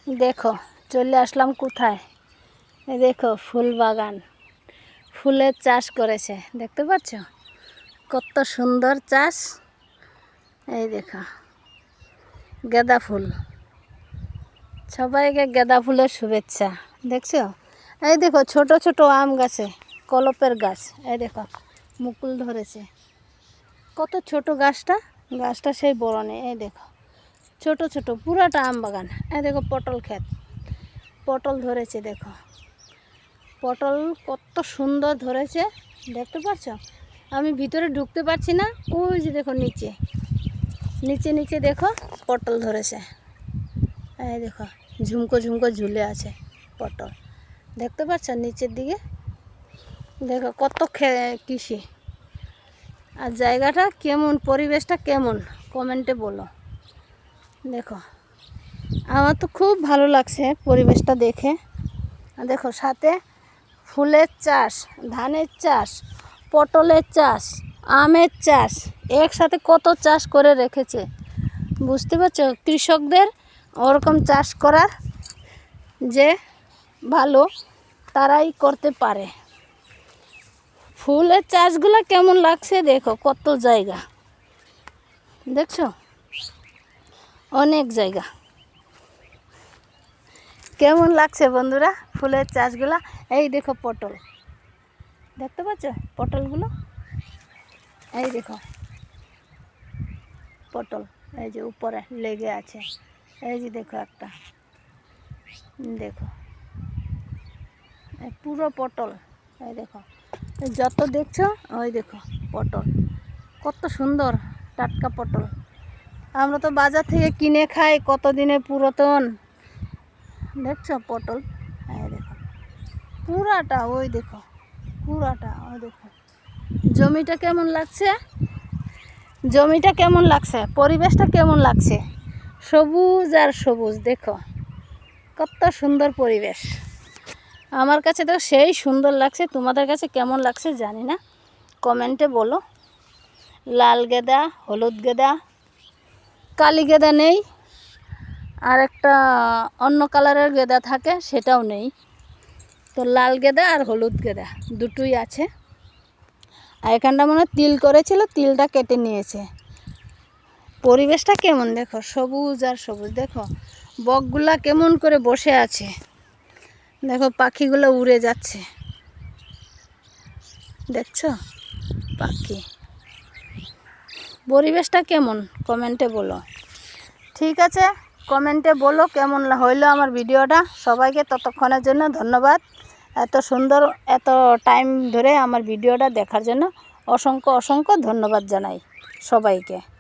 দেখো চলে আসলাম কোথায়। এই দেখো ফুল বাগান, ফুলের চাষ করেছে, দেখতে পাচ্ছ কত সুন্দর চাষ। এই দেখো গাঁদা ফুল, সবাইকে গাঁদা ফুলের শুভেচ্ছা। দেখছো এই দেখো ছোট ছোট আম গাছে কলপের গাছ, এই দেখো মুকুল ধরেছে। কত ছোট গাছটা সেই বড় নেই। এই দেখো ছোট ছোট পুরাটা আম বাগান। এই দেখো পটল ক্ষেত, পটল ধরেছে, দেখো পটল কত সুন্দর ধরেছে, দেখতে পাচ্ছ। আমি ভিতরে ঢুকতে পারছি না, ওই যে দেখো নিচে নিচে নিচে দেখো পটল ধরেছে। এই দেখো ঝুমকো ঝুমকো ঝুলে আছে পটল, দেখতে পাচ্ছ নিচের দিকে। দেখো কত কৃষি, আর জায়গাটা কেমন, পরিবেশটা কেমন কমেন্টে বলো। দেখো আমার তো খুব ভালো লাগছে পরিবেশটা দেখে। দেখো সাথে ফুলের চাষ, ধানের চাষ, পটলের চাষ, আমের চাষ, একসাথে কত চাষ করে রেখেছে। বুঝতে পারছো কৃষকদের ওরকম চাষ করার যে ভালো, তারাই করতে পারে। ফুলের চাষগুলো কেমন লাগছে দেখো, কত জায়গা দেখছো, অনেক জায়গা। কেমন লাগছে বন্ধুরা ফুলের চাষগুলা। এই দেখো পটল, দেখতে পাচ্ছ পটলগুলো, এই দেখো পটল, এই যে উপরে লেগে আছে। এই যে দেখো একটা, দেখো পুরো পটল। এই দেখো যত দেখছো ওই দেখো পটল, কত সুন্দর টাটকা পটল। আমরা তো বাজার থেকে কিনে খাই, কত দিনের পুরাতন। দেখছো পটল, এই দেখো পুরাটা, ওই দেখো পুরাটা, ওই দেখো জমিটা কেমন লাগছে, জমিটা কেমন লাগছে, পরিবেশটা কেমন লাগছে, সবুজ আর সবুজ। দেখো কত সুন্দর পরিবেশ। আমার কাছে তো সেই সুন্দর লাগছে, তোমাদের কাছে কেমন লাগছে জানি না, কমেন্টে বলো। লাল গেঁদা, হলুদ গেঁদা, কালি গেঁদা নেই, আর একটা অন্য কালারের গেঁদা থাকে সেটাও নেই। তো লাল গেঁদা আর হলুদ গেঁদা দুটোই আছে। আর এখানটা মনে হয় তিল করেছিল, তিলটা কেটে নিয়েছে। পরিবেশটা কেমন দেখো, সবুজ আর সবুজ। দেখো বকগুলা কেমন করে বসে আছে, দেখো পাখিগুলো উড়ে যাচ্ছে, দেখছো পাখি। পরিবেশটা কেমন কমেন্টে বলো। ঠিক আছে, কমেন্টে বলো কেমন হইলো আমার ভিডিওটা। সবাইকে ততক্ষণের জন্য ধন্যবাদ। এত সুন্দর, এত টাইম ধরে আমার ভিডিওটা দেখার জন্য অসংখ্য অসংখ্য ধন্যবাদ জানাই সবাইকে।